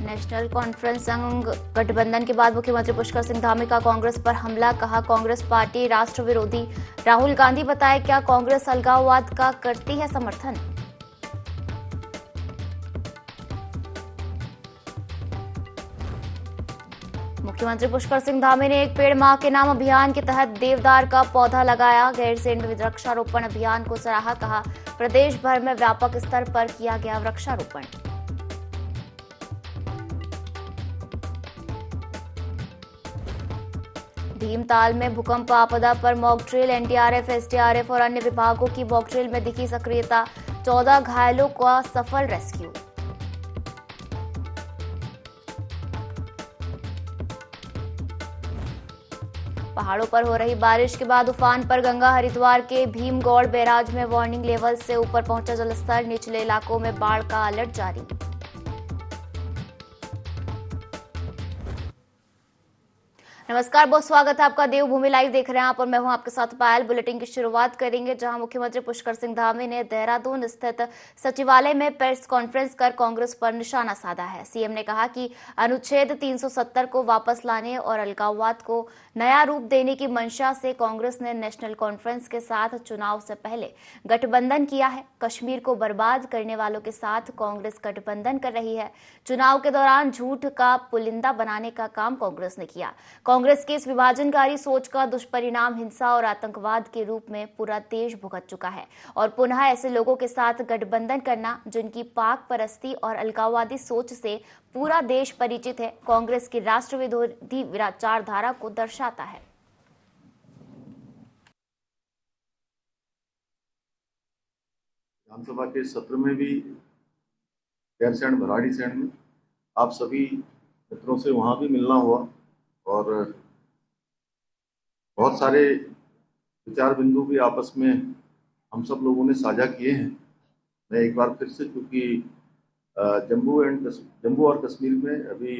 National conference संघ गठबंधन के बाद मुख्यमंत्री पुष्कर सिंह धामी का कांग्रेस पर हमला, कहा कांग्रेस पार्टी राष्ट्र विरोधी। राहुल गांधी बताए क्या कांग्रेस अलगाववाद का करती है समर्थन। मुख्यमंत्री पुष्कर सिंह धामी ने एक पेड़ मां के नाम अभियान के तहत देवदार का पौधा लगाया। गैरसैंण में वृक्षारोपण अभियान को सराहा, कहा प्रदेश भर में व्यापक स्तर पर किया गया वृक्षारोपण। भीमताल में भूकंप आपदा पर मॉक ड्रिल, एनडीआरएफ, एसडीआरएफ और अन्य विभागों की मॉक ड्रिल में दिखी सक्रियता। 14 घायलों का सफल रेस्क्यू। पहाड़ों पर हो रही बारिश के बाद उफान पर गंगा। हरिद्वार के भीमगौड़ बैराज में वार्निंग लेवल से ऊपर पहुंचा जलस्तर, निचले इलाकों में बाढ़ का अलर्ट जारी। नमस्कार, बहुत स्वागत है आपका। देवभूमि लाइव देख रहे हैं आप और मैं हूं आपके साथ पायल। बुलेटिन की शुरुआत करेंगे जहां मुख्यमंत्री पुष्कर सिंह धामी ने देहरादून स्थित सचिवालय में प्रेस कॉन्फ्रेंस कर कांग्रेस पर निशाना साधा है। सीएम ने कहा कि अनुच्छेद 370 को वापस लाने और अलगाववाद को नया रूप देने की मंशा से कांग्रेस ने नेशनल कॉन्फ्रेंस के साथ चुनाव से पहले गठबंधन किया है। कश्मीर को बर्बाद करने वालों के साथ कांग्रेस गठबंधन कर रही है। चुनाव के दौरान झूठ का पुलिंदा बनाने का काम कांग्रेस ने किया। कांग्रेस की इस विभाजनकारी सोच का दुष्परिणाम हिंसा और आतंकवाद के रूप में पूरा देश भुगत चुका है और पुनः ऐसे लोगों के साथ गठबंधन करना जिनकी पाक परस्ती और अलगाववादी सोच से पूरा देश परिचित है, कांग्रेस की राष्ट्र विरोधी विचारधारा को दर्शाता है। विधानसभा के सत्र में भी गैरसैंण भराड़ीसैंण में आप सभी मित्रों से वहां भी मिलना हुआ और बहुत सारे विचार बिंदु भी आपस में हम सब लोगों ने साझा किए हैं। मैं एक बार फिर से, चूँकि जम्मू और कश्मीर में अभी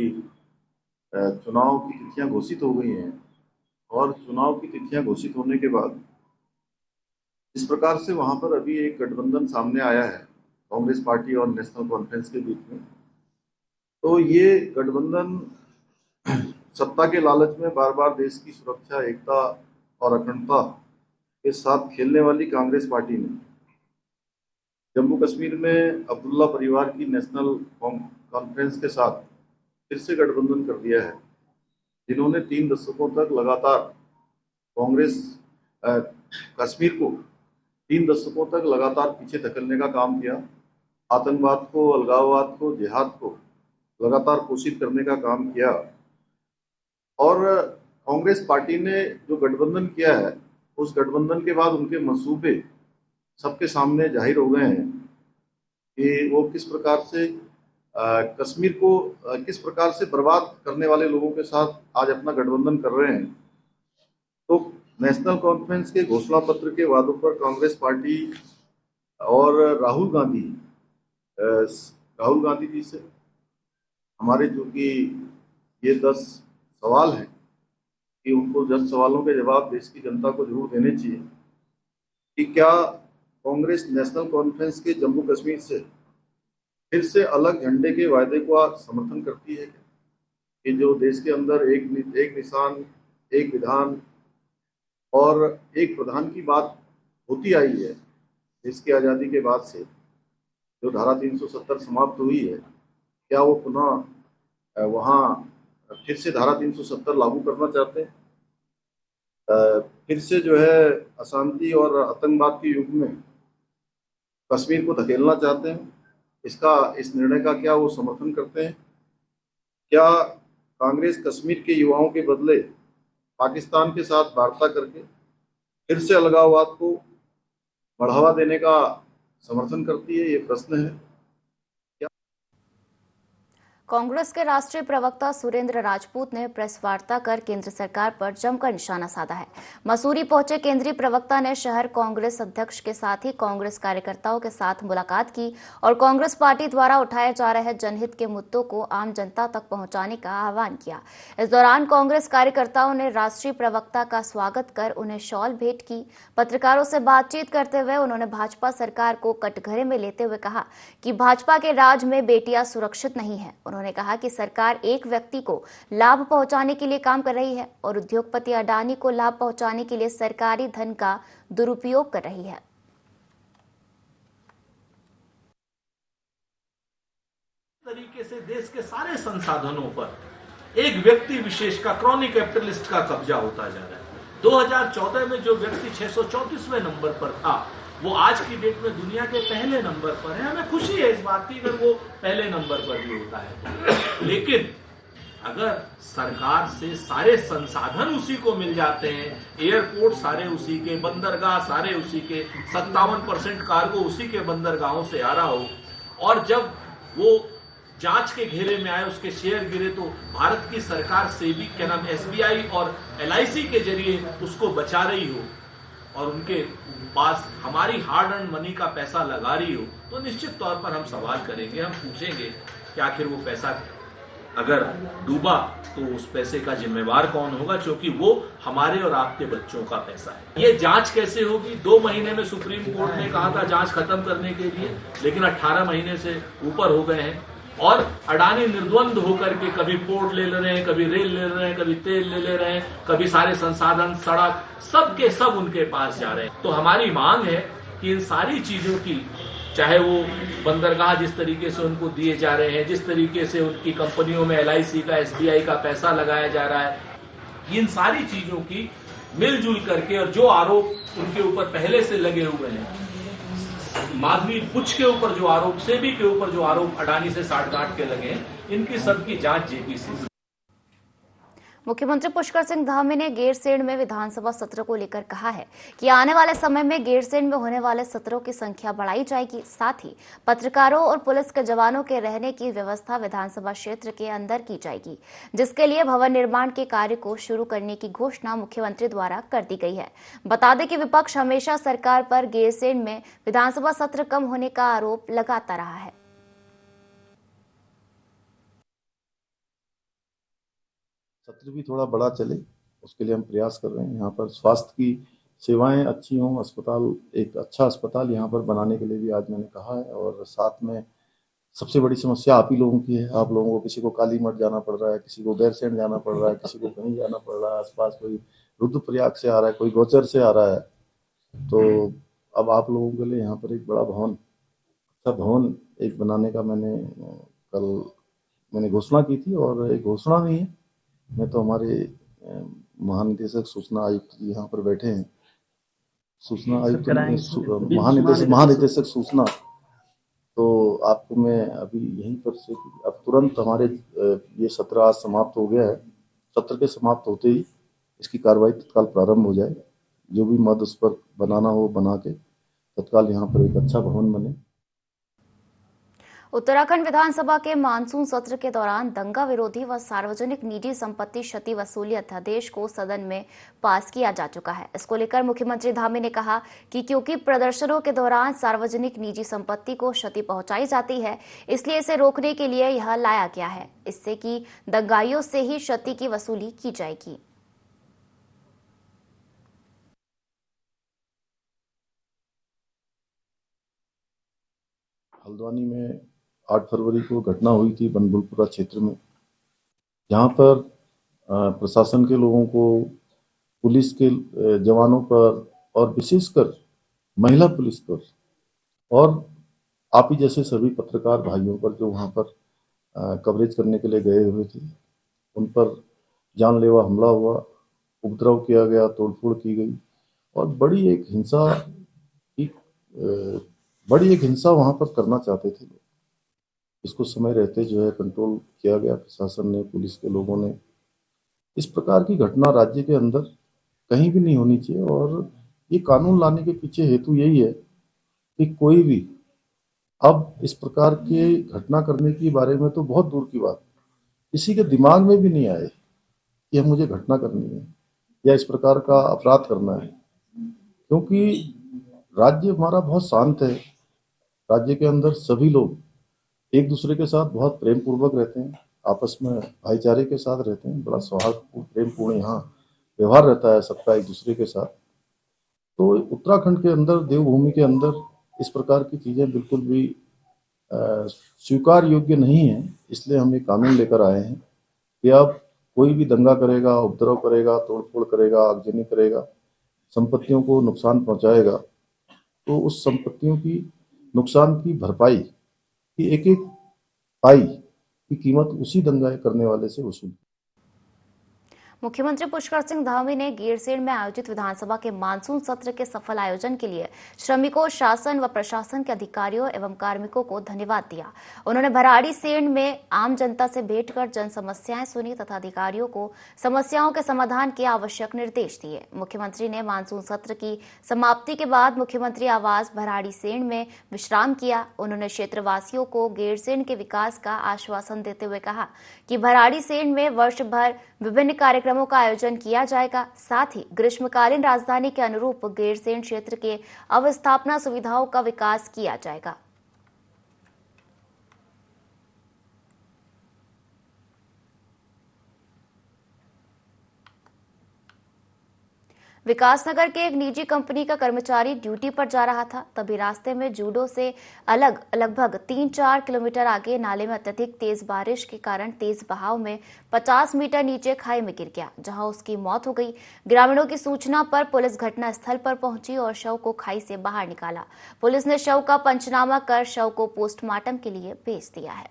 चुनाव की तिथियां घोषित हो गई हैं और चुनाव की तिथियां घोषित होने के बाद इस प्रकार से वहां पर अभी एक गठबंधन सामने आया है कांग्रेस पार्टी और नेशनल कॉन्फ्रेंस के बीच में, तो ये गठबंधन सत्ता के लालच में बार बार देश की सुरक्षा, एकता और अखंडता के साथ खेलने वाली कांग्रेस पार्टी ने जम्मू कश्मीर में अब्दुल्ला परिवार की नेशनल कॉन्फ्रेंस के साथ फिर से गठबंधन कर दिया है, जिन्होंने 3 दशकों तक लगातार कांग्रेस कश्मीर को 3 दशकों तक लगातार पीछे धकेलने का काम किया। आतंकवाद को, अलगाववाद को, जिहाद को लगातार पोषित करने का काम किया और कांग्रेस पार्टी ने जो गठबंधन किया है उस गठबंधन के बाद उनके मंसूबे सबके सामने जाहिर हो गए हैं कि वो किस प्रकार से कश्मीर को किस प्रकार से बर्बाद करने वाले लोगों के साथ आज अपना गठबंधन कर रहे हैं। तो नेशनल कॉन्फ्रेंस के घोषणा पत्र के वादों पर कांग्रेस पार्टी और राहुल गांधी जी से हमारे जो कि ये 10 सवाल है कि उनको 10 सवालों के जवाब देश की जनता को जरूर देने चाहिए कि क्या कांग्रेस नेशनल कॉन्फ्रेंस के जम्मू कश्मीर से फिर से अलग झंडे के वायदे को समर्थन करती है कि जो देश के अंदर एक निशान, एक विधान और एक प्रधान की बात होती आई है देश की आज़ादी के बाद से, जो धारा 370 समाप्त हुई है, क्या वो पुनः वहाँ फिर से धारा 370 लागू करना चाहते हैं? फिर से जो है अशांति और आतंकवाद के युग में कश्मीर को धकेलना चाहते हैं? इस निर्णय का क्या वो समर्थन करते हैं? क्या कांग्रेस कश्मीर के युवाओं के बदले पाकिस्तान के साथ वार्ता करके फिर से अलगाववाद को बढ़ावा देने का समर्थन करती है? ये प्रश्न है। कांग्रेस के राष्ट्रीय प्रवक्ता सुरेंद्र राजपूत ने प्रेस वार्ता कर केंद्र सरकार पर जमकर निशाना साधा है। मसूरी पहुंचे केंद्रीय प्रवक्ता ने शहर कांग्रेस अध्यक्ष के साथ ही कांग्रेस कार्यकर्ताओं के साथ मुलाकात की और कांग्रेस पार्टी द्वारा उठाए जा रहे जनहित के मुद्दों को आम जनता तक पहुंचाने का आह्वान किया। इस दौरान कांग्रेस कार्यकर्ताओं ने राष्ट्रीय प्रवक्ता का स्वागत कर उन्हें शॉल भेंट की। पत्रकारों से बातचीत करते हुए उन्होंने भाजपा सरकार को कटघरे में लेते हुए कहा कि भाजपा के राज में बेटियां सुरक्षित नहीं है। उन्होंने कहा कि सरकार एक व्यक्ति को लाभ पहुंचाने के लिए काम कर रही है और उद्योगपति अडानी को लाभ पहुंचाने के लिए सरकारी धन का दुरुपयोग कर रही है। तरीके से देश के सारे संसाधनों पर एक व्यक्ति विशेष का, क्रॉनिक कैपिटलिस्ट का कब्जा होता जा रहा है। 2014 में जो व्यक्ति 634वें नंबर पर था, वो आज की डेट में दुनिया के पहले नंबर पर है। हमें खुशी है इस बात की अगर वो पहले नंबर पर भी होता है, लेकिन अगर सरकार से सारे संसाधन उसी को मिल जाते हैं, एयरपोर्ट सारे उसी के, बंदरगाह सारे उसी के, 57% कार्गो उसी के बंदरगाहों से आ रहा हो, और जब वो जांच के घेरे में आए, उसके शेयर गिरे, तो भारत की सरकार से भी क्या नाम एसबीआई और एलआईसी के जरिए उसको बचा रही हो और उनके पास हमारी हार्ड अर्न मनी का पैसा लगा रही हो, तो निश्चित तौर पर हम सवाल करेंगे, हम पूछेंगे कि आखिर वो पैसा अगर डूबा तो उस पैसे का जिम्मेवार कौन होगा, क्योंकि वो हमारे और आपके बच्चों का पैसा है। ये जांच कैसे होगी? 2 महीने में सुप्रीम कोर्ट ने कहा था जांच खत्म करने के लिए, लेकिन 18 महीने से ऊपर हो गए हैं और अडानी निर्द्वंद होकर के कभी पोर्ट ले रहे हैं, कभी रेल ले रहे हैं, कभी तेल ले रहे हैं, कभी सारे संसाधन, सड़क, सब के सब उनके पास जा रहे हैं। तो हमारी मांग है कि इन सारी चीजों की, चाहे वो बंदरगाह जिस तरीके से उनको दिए जा रहे हैं, जिस तरीके से उनकी कंपनियों में एलआईसी का, एसबीआई का पैसा लगाया जा रहा है, इन सारी चीजों की मिलजुल करके, और जो आरोप उनके ऊपर पहले से लगे हुए हैं, माधवी बुच के ऊपर जो आरोप, सेबी के ऊपर जो आरोप अडानी से साठगांठ के लगे हैं, इनकी सबकी जांच जेपीसी। मुख्यमंत्री पुष्कर सिंह धामी ने गैरसैंण में विधानसभा सत्र को लेकर कहा है कि आने वाले समय में गैरसैंण में होने वाले सत्रों की संख्या बढ़ाई जाएगी। साथ ही पत्रकारों और पुलिस के जवानों के रहने की व्यवस्था विधानसभा क्षेत्र के अंदर की जाएगी, जिसके लिए भवन निर्माण के कार्य को शुरू करने की घोषणा मुख्यमंत्री द्वारा कर दी गई है। बता दें कि विपक्ष हमेशा सरकार पर गैरसैंण में विधानसभा सत्र कम होने का आरोप लगाता रहा है। सत्र भी थोड़ा बड़ा चले, उसके लिए हम प्रयास कर रहे हैं। यहाँ पर स्वास्थ्य की सेवाएं अच्छी हों, अस्पताल, एक अच्छा अस्पताल यहाँ पर बनाने के लिए भी आज मैंने कहा है। और साथ में सबसे बड़ी समस्या आप ही लोगों की है। आप लोगों को, किसी को कालीमठ जाना पड़ रहा है, किसी को गैरसैंण जाना पड़ रहा है, किसी को कहीं जाना पड़ रहा है, आसपास कोई रुद्रप्रयाग से आ रहा है, कोई गौचर से आ रहा है। तो अब आप लोगों के लिए यहाँ पर एक बड़ा भवन, अच्छा भवन एक बनाने का मैंने घोषणा की थी। और एक घोषणा नहीं है, मैं तो हमारे महानिदेशक सूचना आयुक्त जी यहाँ पर बैठे हैं, सूचना आयुक्त, महानिदेशक सूचना, तो आपको मैं अभी यहीं पर से अब तुरंत हमारे ये सत्र आज समाप्त हो गया है, सत्र के समाप्त होते ही इसकी कार्रवाई तत्काल प्रारंभ हो जाए। जो भी मद उस पर बनाना हो बना के तत्काल यहाँ पर एक अच्छा भवन बने। उत्तराखंड विधानसभा के मानसून सत्र के दौरान दंगा विरोधी व सार्वजनिक निजी संपत्ति क्षति वसूली अध्यादेश को सदन में पास किया जा चुका है। इसको लेकर मुख्यमंत्री धामी ने कहा कि क्योंकि प्रदर्शनों के दौरान सार्वजनिक निजी संपत्ति को क्षति पहुंचाई जाती है, इसलिए इसे रोकने के लिए यह लाया गया है, इससे कि दंगाइयों से ही क्षति की वसूली की जाएगी। हल्द्वानी में 8 फरवरी को घटना हुई थी बनबुलपुरा क्षेत्र में, जहाँ पर प्रशासन के लोगों को, पुलिस के जवानों पर और विशेषकर महिला पुलिस पर और आप ही जैसे सभी पत्रकार भाइयों पर जो वहाँ पर कवरेज करने के लिए गए हुए थे, उन पर जानलेवा हमला हुआ, उपद्रव किया गया, तोड़फोड़ की गई और बड़ी एक हिंसा वहाँ पर करना चाहते थे लोग। इसको समय रहते जो है कंट्रोल किया गया, प्रशासन ने, पुलिस के लोगों ने। इस प्रकार की घटना राज्य के अंदर कहीं भी नहीं होनी चाहिए और ये कानून लाने के पीछे हेतु यही है कि कोई भी अब इस प्रकार की घटना करने के बारे में तो बहुत दूर की बात, किसी के दिमाग में भी नहीं आए कि मुझे घटना करनी है या इस प्रकार का अपराध करना है, क्योंकि राज्य हमारा बहुत शांत है। राज्य के अंदर सभी लोग एक दूसरे के साथ बहुत प्रेम पूर्वक रहते हैं, आपस में भाईचारे के साथ रहते हैं, बड़ा सौहार्दपूर्ण, प्रेम पूर्ण यहाँ व्यवहार रहता है सबका एक दूसरे के साथ। तो उत्तराखंड के अंदर, देवभूमि के अंदर इस प्रकार की चीजें बिल्कुल भी स्वीकार योग्य नहीं है। इसलिए हम ये कानून लेकर आए हैं कि अब कोई भी दंगा करेगा, उपद्रव करेगा, तोड़फोड़ करेगा, आगजनी करेगा, संपत्तियों को नुकसान पहुंचाएगा, तो उस संपत्तियों की नुकसान की भरपाई की एक एक पाई की कीमत उसी दंगा करने वाले से वसूल। मुख्यमंत्री पुष्कर सिंह धामी ने गैरसैंण में आयोजित विधानसभा के मानसून सत्र के सफल आयोजन के लिए श्रमिकों, शासन व प्रशासन के अधिकारियों एवं कार्मिकों को धन्यवाद दिया। उन्होंने भराड़ीसैंण में आम जनता से भेंट कर जन समस्याएं सुनी तथा अधिकारियों को समस्याओं के समाधान के आवश्यक निर्देश दिए। मुख्यमंत्री ने मानसून सत्र की समाप्ति के बाद मुख्यमंत्री आवास भराड़ीसैंण में विश्राम किया। उन्होंने क्षेत्रवासियों को गैरसैंण के विकास का आश्वासन देते हुए कहा कि भराड़ीसैंण में वर्ष भर विभिन्न कार्यक्रमों का आयोजन किया जाएगा। साथ ही ग्रीष्मकालीन राजधानी के अनुरूप गैरसैंण क्षेत्र के अवस्थापना सुविधाओं का विकास किया जाएगा। विकासनगर के एक निजी कंपनी का कर्मचारी ड्यूटी पर जा रहा था, तभी रास्ते में जूडो से अलग लगभग 3-4 किलोमीटर आगे नाले में अत्यधिक तेज बारिश के कारण तेज बहाव में 50 मीटर नीचे खाई में गिर गया, जहां उसकी मौत हो गई। ग्रामीणों की सूचना पर पुलिस घटनास्थल पर पहुंची और शव को खाई से बाहर निकाला। पुलिस ने शव का पंचनामा कर शव को पोस्टमार्टम के लिए भेज दिया है।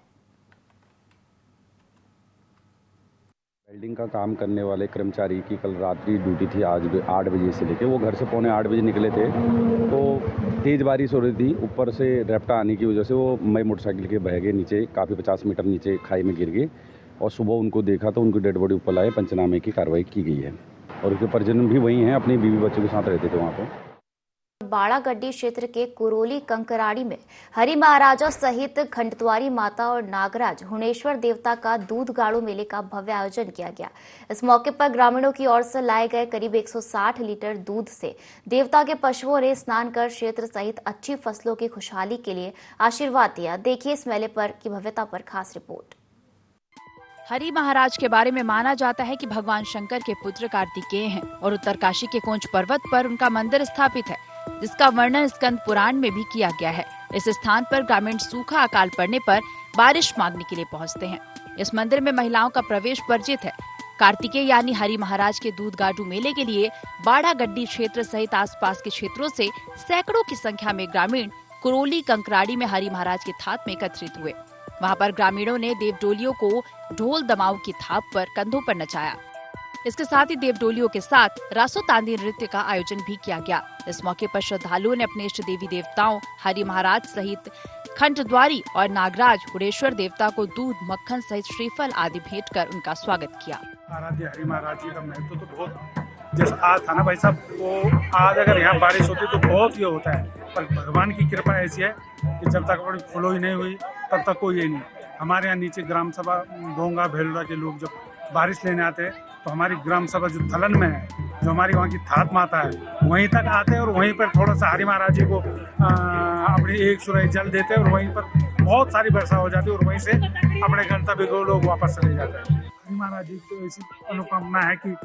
वेल्डिंग का काम करने वाले कर्मचारी की कल रात्रि ड्यूटी थी, आज 8 बजे से लेके वो घर से 7:45 बजे निकले थे, तो तेज़ बारिश हो रही थी। ऊपर से रैप्टा आने की वजह से वो मई मोटरसाइकिल के बह गए नीचे, काफ़ी 50 मीटर नीचे खाई में गिर गए और सुबह उनको देखा तो उनकी डेड बॉडी ऊपर लाए, पंचनामे की कार्रवाई की गई है और उनके परिजन भी वहीं हैं, अपनी बीवी बच्चों के साथ रहते थे वहाँ पर। बाड़ागड्डी क्षेत्र के कुरोली कंकराड़ी में हरि महाराजा सहित खंडद्वारी माता और नागराज हुणेश्वर देवता का दूध गाड़ू मेले का भव्य आयोजन किया गया। इस मौके पर ग्रामीणों की ओर से लाए गए करीब 160 लीटर दूध से देवता के पशुओं ने स्नान कर क्षेत्र सहित अच्छी फसलों की खुशहाली के लिए आशीर्वाद दिया। देखिए इस मेले पर की भव्यता पर खास रिपोर्ट। हरि महाराज के बारे में माना जाता है कि भगवान शंकर के पुत्र कार्तिकेय हैं और उत्तरकाशी के कोंच पर्वत पर उनका मंदिर स्थापित है, जिसका वर्णन स्कंद पुराण में भी किया गया है। इस स्थान पर ग्रामीण सूखा अकाल पड़ने पर बारिश मांगने के लिए पहुंचते हैं। इस मंदिर में महिलाओं का प्रवेश वर्जित है। कार्तिकेय यानी हरि महाराज के दूध गाडू मेले के लिए बाड़ागड्डी क्षेत्र सहित आसपास के क्षेत्रों से सैकड़ों की संख्या में ग्रामीण कुरोली कंकराड़ी में हरि महाराज के थाप में एकत्रित हुए। वहां पर ग्रामीणों ने देवडोलियों को ढोल दमाऊ की थाप पर कंधों पर नचाया। इसके साथ ही देवडोलियों के साथ रासो तांदी नृत्य का आयोजन भी किया गया। इस मौके पर श्रद्धालुओं ने अपने इष्ट देवी देवताओं हरि महाराज सहित खंडद्वारी और नागराज हुणेश्वर देवता को दूध, मक्खन सहित श्रीफल आदि भेंट कर उनका स्वागत किया। आराध्य हरि महाराज जी का महत्व तो बहुत, जैसा आज था ना भाई साहब, वो आज अगर यहाँ बारिश होती तो बहुत ये होता है, पर भगवान की कृपा ऐसी है कि जब तक बड़ी फुलो ही नहीं हुई तब तक कोई ये नहीं। हमारे यहाँ नीचे ग्राम सभा डोंगा भेलुड़ा के लोग जब बारिश लेने आते हैं तो हमारी ग्राम सभा जो थलन में है, जो हमारी वहाँ की थात माता है, वहीं तक आते हैं और वहीं पर थोड़ा सा हरि महाराज जी को अपनी एक सुराही जल देते हैं और वहीं पर बहुत सारी वर्षा हो जाती है और वहीं से अपने गंतव्य को लोग वापस चले जाते हैं। हरि महाराज जी को ऐसी अनुकामना है कि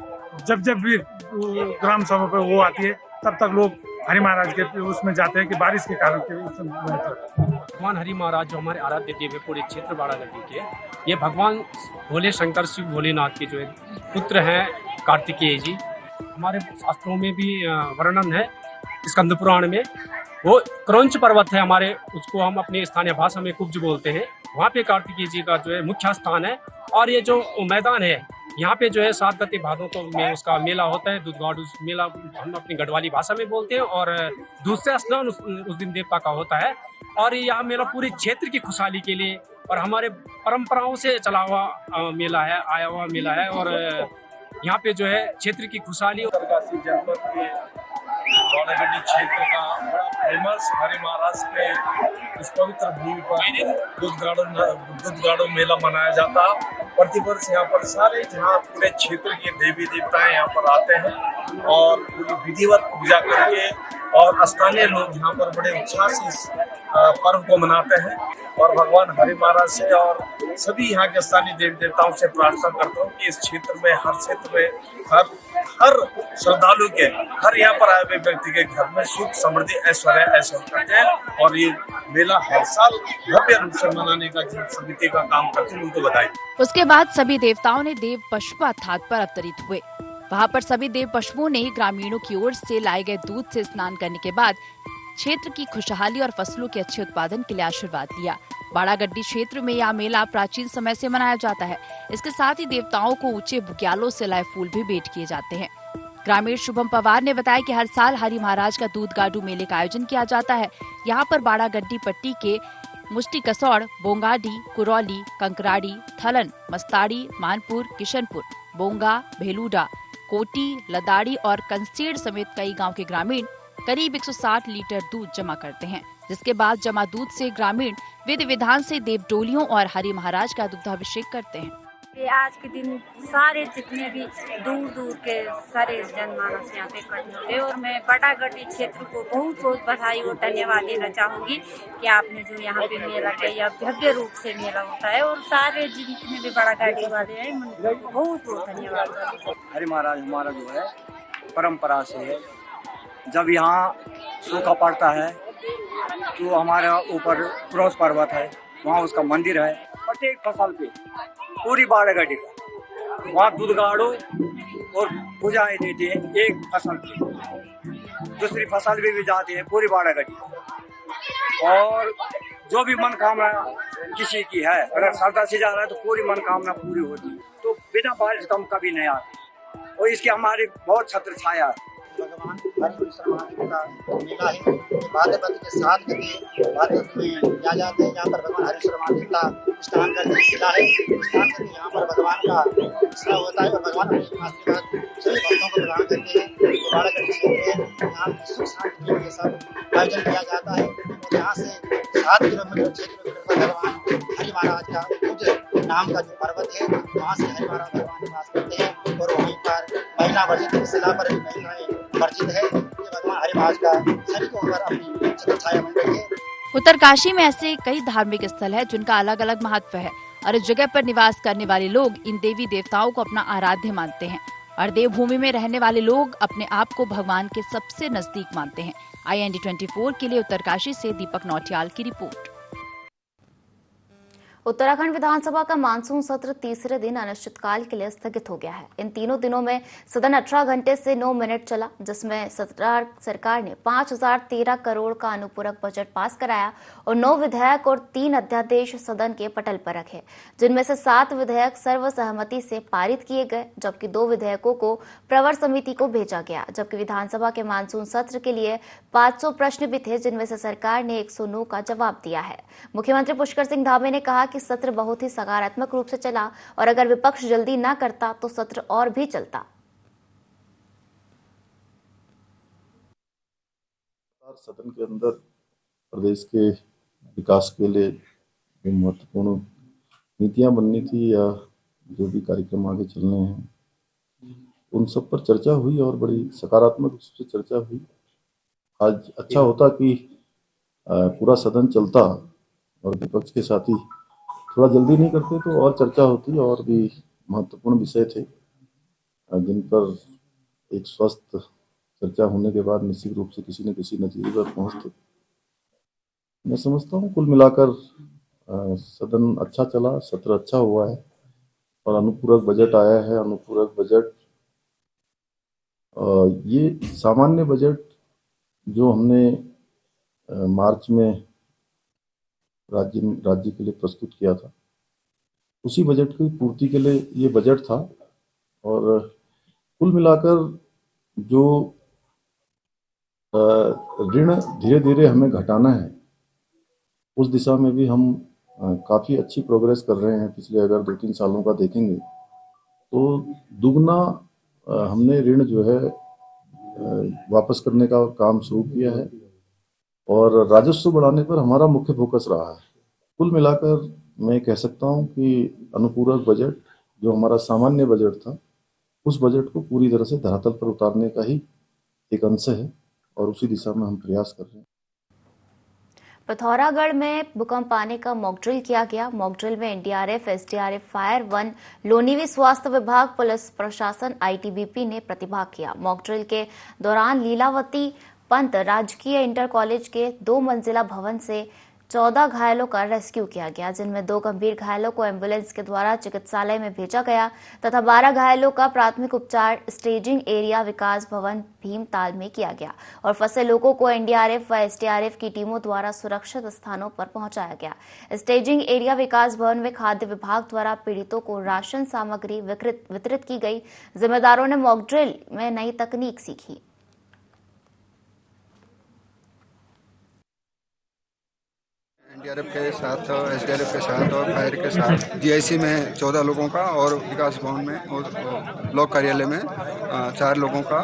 जब भी ग्राम सभा पर वो आती है तब तक लोग हरि महाराज के उसमें जाते हैं कि बारिश के कारण के भगवान हरि महाराज जो हमारे आराध्य देव है पूरे क्षेत्र बाड़ागड्डी के, ये भगवान भोले शंकर शिव भोलेनाथ के जो है पुत्र हैं कार्तिकेय जी। हमारे शास्त्रों में भी वर्णन है, स्कंद पुराण में वो क्रौंच पर्वत है हमारे, उसको हम अपनी स्थानीय भाषा में कुब्ज बोलते हैं। वहाँ पे कार्तिकेय जी का जो है मुख्य स्थान है और ये जो मैदान है यहाँ पे जो है 7 गते भादों को में उसका मेला होता है, दूध गाडू मेला हम अपनी गढ़वाली भाषा में बोलते हैं और दूसरा स्नान उस दिन देवता का होता है। और यह मेला पूरे क्षेत्र की खुशहाली के लिए और हमारे परंपराओं से चला हुआ मेला है, आया हुआ मेला है और यहाँ पे जो है क्षेत्र की खुशहाली। उत्तरकाशी जनपद के बाड़ागड्डी क्षेत्र का बड़ा फेमस हरि महाराज के इस पवित्र भूमि पर दूध गाड़ू मेला मनाया जाता। प्रतिवर्ष यहाँ पर सारे जहाँ पूरे क्षेत्र के देवी देवताएं यहाँ पर आते हैं और पूरी विधिवत पूजा करके और स्थानीय लोग यहाँ पर बड़े उत्साह से इस पर्व को मनाते हैं और भगवान हरि महाराज से और सभी यहाँ के स्थानीय देवी देवताओं से प्रार्थना करता हूँ कि इस क्षेत्र में हर क्षेत्र में हर श्रद्धालु के, हर यहाँ पर आए हुए व्यक्ति के घर में सुख समृद्धि ऐश्वर्य ऐसे करते हैं। और ये मेला हर साल भव्य रूप से मनाने का जो समिति का काम करते हैं उनको बधाई। उसके बाद सभी देवताओं ने देव पशुपात पर अवतरित हुए। वहाँ पर सभी देव पशुओं ने ग्रामीणों की ओर से लाए गए दूध से स्नान करने के बाद क्षेत्र की खुशहाली और फसलों के अच्छे उत्पादन के लिए आशीर्वाद लिया। बाड़ागड्डी क्षेत्र में यह मेला प्राचीन समय से मनाया जाता है। इसके साथ ही देवताओं को ऊंचे बुग्यालों से लाए फूल भी भेंट किए जाते हैं। ग्रामीण शुभम पवार ने बताया कि हर साल हरि महाराज का दूध गाडू मेले का आयोजन किया जाता है। यहाँ पर बाड़ागड्डी पट्टी के मुष्टी कसौड़, बोंगाडी, कुरौली, कंकराड़ी, थलन, मस्ताड़ी, मानपुर, किशनपुर, बोंगा, भेलूडा, कोटी, लदाड़ी और कंसेड़ समेत कई गांव के ग्रामीण करीब 160 लीटर दूध जमा करते हैं, जिसके बाद जमा दूध से ग्रामीण विधि विधान से देव डोलियों और हरि महाराज का दुग्धाभिषेक करते हैं। ये आज के दिन सारे जितने भी दूर दूर के सारे जनमानस यहाँ पे इकट्ठे होते हैं और मैं बाड़ागड्डी क्षेत्र को बहुत बहुत बधाई और धन्यवाद देना चाहूँगी कि आपने जो यहाँ पे मेला किया, भव्य रूप से मेला होता है और सारे जितने भी बाड़ागड्डी वाले हैं उनको बहुत बहुत धन्यवाद। हरि महाराज हमारा जो है परंपरा से है, जब यहाँ सूखा पड़ता है तो हमारे ऊपर क्रॉस पर्वत है, वहाँ उसका मंदिर है। प्रत्येक फसल पे पूरी बाड़ागड्डी का वहाँ दूध गाड़ो और पूजाएं देते हैं। एक फसल की दूसरी फसल भी जाते हैं पूरी बाड़ागड्डी, और जो भी मनोकामना किसी की है, अगर श्रद्धा से जा रहा है तो पूरी मनोकामना पूरी होती है। तो बिना बारिश कम कभी नहीं आती और इसकी हमारी बहुत छत्र छाया है। भगवान हरिकृष्ण महादेव का मेला है, भाद्रपद के 7 गते भाद्रपद में किया जाता है। यहाँ पर भगवान हरिकृष्ण महादेव का स्नान करने की शिला है। स्नान करके यहाँ पर भगवान का स्नान होता है और भगवान अपने आशीर्वाद सभी भक्तों को प्रदान करते हैं। तो बाड़ागड्डी क्षेत्र में यहाँ सुख शांति के लिए सब आयोजन किया जाता है और यहाँ से 7 किलोमीटर 6 किलोमीटर पर भगवान हरि महाराज का उज्ज नाम का जो पर्वत है, वहाँ से हरि महाराज भगवान निवास करते हैं और वहीं पर महिला वर्जित शिला पर महिलाएं वर्जित है। ये भगवान हरि महाराज का सभी को ऊपर अपनी छत्र छाया बन रही है। उत्तरकाशी में ऐसे कई धार्मिक स्थल है जिनका अलग अलग महत्व है और इस जगह पर निवास करने वाले लोग इन देवी देवताओं को अपना आराध्य मानते हैं और देवभूमि में रहने वाले लोग अपने आप को भगवान के सबसे नजदीक मानते हैं। IND 24 के लिए उत्तरकाशी से दीपक नौटियाल की रिपोर्ट। उत्तराखंड विधानसभा का मानसून सत्र तीसरे दिन अनिश्चितकाल के लिए स्थगित हो गया है। इन तीनों दिनों में सदन 18 घंटे से 9 मिनट चला, जिसमें सरकार ने 5013 करोड़ का अनुपूरक बजट पास कराया और 9 विधेयक और 3 अध्यादेश सदन के पटल पर रखे, जिनमें से 7 विधेयक सर्वसहमति से पारित किए गए, जबकि 2 विधेयकों को प्रवर समिति को भेजा गया। जबकि विधानसभा के मानसून सत्र के लिए 500 प्रश्न भी थे, जिनमें से सरकार ने 109 का जवाब दिया है। मुख्यमंत्री पुष्कर सिंह धामी ने कहा कि सत्र बहुत ही सकारात्मक रूप से चला और अगर विपक्ष जल्दी ना करता तो सत्र और भी चलता। सदन के अंदर प्रदेश के विकास के लिए जो महत्वपूर्ण नीतियां बननी थी या जो भी कार्यक्रम आगे चलने हैं, उन सब पर चर्चा हुई और बड़ी सकारात्मक रूप से चर्चा हुई। आज अच्छा होता कि पूरा सदन चलता और विपक्ष के साथी थोड़ा जल्दी नहीं करते तो और चर्चा होती और भी महत्वपूर्ण विषय थे जिन पर एक स्वस्थ चर्चा होने के बाद निश्चित रूप से किसी न किसी नतीजे पर पहुंचते। मैं समझता हूँ कुल मिलाकर सदन अच्छा चला, सत्र अच्छा हुआ है और अनुपूरक बजट आया है। अनुपूरक बजट ये सामान्य बजट जो हमने मार्च में राज्य के लिए प्रस्तुत किया था, उसी बजट की पूर्ति के लिए ये बजट था। और कुल मिलाकर जो ऋण धीरे धीरे हमें घटाना है, उस दिशा में भी हम काफ़ी अच्छी प्रोग्रेस कर रहे हैं। पिछले अगर 2-3 सालों का देखेंगे तो दुगना हमने ऋण जो है वापस करने का काम शुरू किया है और राजस्व बढ़ाने पर हमारा मुख्य फोकस रहा है। कुल मिलाकर मैं कह सकता हूं कि अनुपूरक बजट जो हमारा सामान्य बजट था, उस बजट को पूरी तरह से धरातल पर उतारने का ही एक अंश है और उसी दिशा में हम प्रयास कर रहे हैं। पिथौरागढ़ में भूकंप आने का मॉक ड्रिल किया गया। मॉक ड्रिल में एनडीआरएफ, एसडीआरएफ, फायर 1, लोनीवी स्वास्थ्य विभाग, पुलिस प्रशासन, आईटीबीपी ने प्रतिभाग किया। मॉक ड्रिल के दौरान लीलावती पंत राजकीय इंटर कॉलेज के 2 मंजिला भवन से 14 घायलों का रेस्क्यू किया गया, जिनमें 2 गंभीर घायलों को एम्बुलेंस के द्वारा चिकित्सालय में भेजा गया तथा 12 घायलों का प्राथमिक उपचार स्टेजिंग एरिया विकास भवन भीमताल में किया गया और फंसे लोगों को एनडीआरएफ व एसडीआरएफ की टीमों द्वारा सुरक्षित स्थानों पर पहुंचाया गया। स्टेजिंग एरिया विकास भवन में खाद्य विभाग द्वारा पीड़ितों को राशन सामग्री वितरित की गई। जिम्मेदारों ने मॉक ड्रिल में नई तकनीक सीखी। एनडीआरएफ के साथ, एसडीआरएफ के साथ और फायर के साथ जीआईसी में 14 लोगों का और विकास भवन में और ब्लॉक कार्यालय में 4 लोगों का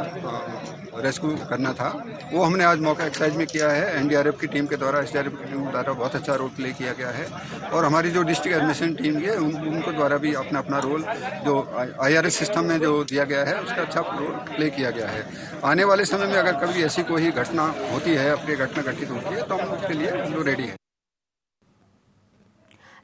रेस्क्यू करना था। वो हमने आज मौका एक्सरसाइज में किया है। एनडीआरएफ की टीम के द्वारा, एसडीआरएफ की टीम द्वारा बहुत अच्छा रोल प्ले किया गया है और हमारी जो डिस्ट्रिक्ट एडमिशन टीम है उनको द्वारा भी अपना अपना रोल जो आईआरएस सिस्टम में जो दिया गया है उसका अच्छा रोल प्ले किया गया है। आने वाले समय में अगर कभी ऐसी कोई घटना होती है, अपनी घटना घटित होती है, तो हम उसके लिए रेडी है।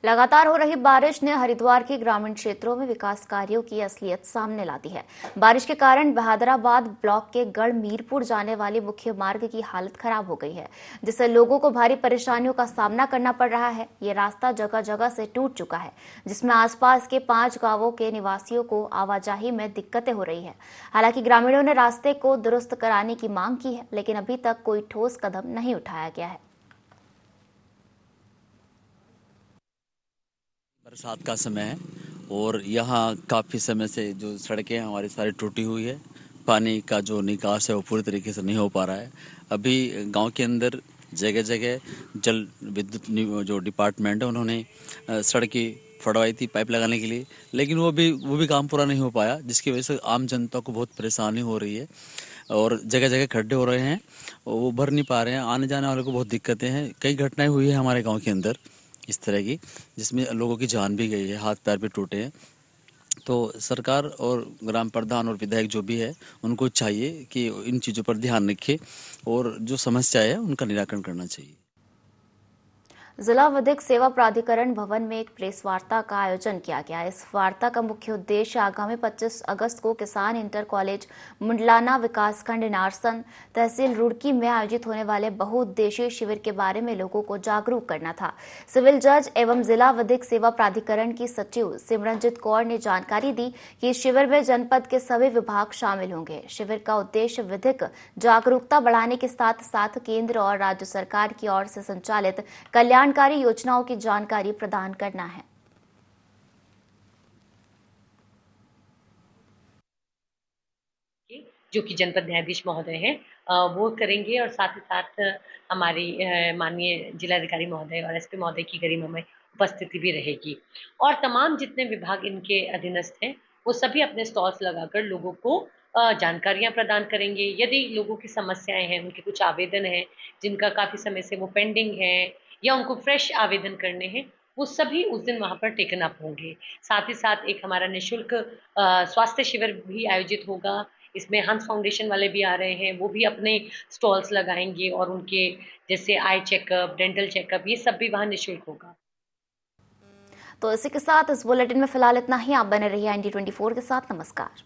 लगातार हो रही बारिश ने हरिद्वार के ग्रामीण क्षेत्रों में विकास कार्यों की असलियत सामने ला दी है। बारिश के कारण बहादुराबाद ब्लॉक के गढ़ मीरपुर जाने वाले मुख्य मार्ग की हालत खराब हो गई है, जिससे लोगों को भारी परेशानियों का सामना करना पड़ रहा है। ये रास्ता जगह जगह से टूट चुका है, जिसमें आसपास के 5 गांवों के निवासियों को आवाजाही में दिक्कतें हो रही है। हालांकि ग्रामीणों ने रास्ते को दुरुस्त कराने की मांग की है, लेकिन अभी तक कोई ठोस कदम नहीं उठाया गया है। बरसात का समय है और यहाँ काफ़ी समय से जो सड़कें हमारी सारी टूटी हुई है। पानी का जो निकास है वो पूरी तरीके से नहीं हो पा रहा है। अभी गांव के अंदर जगह जगह जल विद्युत जो डिपार्टमेंट है उन्होंने सड़कें फड़वाई थी पाइप लगाने के लिए, लेकिन वो भी काम पूरा नहीं हो पाया, जिसकी वजह से आम जनता को बहुत परेशानी हो रही है और जगह जगह खड्डे हो रहे हैं, वो भर नहीं पा रहे हैं। आने जाने वालों को बहुत दिक्कतें हैं। कई घटनाएँ हुई है हमारे गाँव के अंदर इस तरह की, जिसमें लोगों की जान भी गई है, हाथ पैर भी टूटे हैं। तो सरकार और ग्राम प्रधान और विधायक जो भी है उनको चाहिए कि इन चीज़ों पर ध्यान रखें और जो समस्या है उनका निराकरण करना चाहिए। जिला विधिक सेवा प्राधिकरण भवन में एक प्रेस वार्ता का आयोजन किया गया। इस वार्ता का मुख्य उद्देश्य आगामी 25 अगस्त को किसान इंटर कॉलेज मुंडलाना विकासखंड नारसन तहसील रुड़की में आयोजित होने वाले बहुउद्देशीय शिविर के बारे में लोगों को जागरूक करना था। सिविल जज एवं जिला विधिक सेवा प्राधिकरण की सचिव सिमरनजीत कौर ने जानकारी दी कि इस शिविर में जनपद के सभी विभाग शामिल होंगे। शिविर का उद्देश्य विधिक जागरूकता बढ़ाने के साथ साथ केंद्र और राज्य सरकार की ओर से संचालित कल्याणकारी योजनाओं की जानकारी प्रदान करना है। जो कि जनपद न्यायाधीश महोदय हैं वो करेंगे और साथ ही साथ हमारी माननीय जिलाधिकारी महोदय और एसपी महोदय की गरिमामय उपस्थिति भी रहेगी और तमाम जितने विभाग इनके अधीनस्थ हैं वो सभी अपने स्टॉल्स लगाकर लोगों को जानकारियां प्रदान करेंगे। यदि लोगों की समस्याएं हैं, उनके कुछ आवेदन हैं जिनका काफ़ी समय से वो पेंडिंग है या उनको फ्रेश आवेदन करने हैं, वो सभी उस दिन वहाँ पर टेकन अप होंगे। साथ ही साथ एक हमारा निःशुल्क स्वास्थ्य शिविर भी आयोजित होगा। इसमें हंस फाउंडेशन वाले भी आ रहे हैं, वो भी अपने स्टॉल्स लगाएंगे और उनके जैसे आई चेकअप, डेंटल चेकअप, ये सब भी वहाँ निःशुल्क होगा। तो इसी के साथ इस बुलेटिन में फिलहाल इतना ही। आप बने रहिए ND24 के साथ। नमस्कार।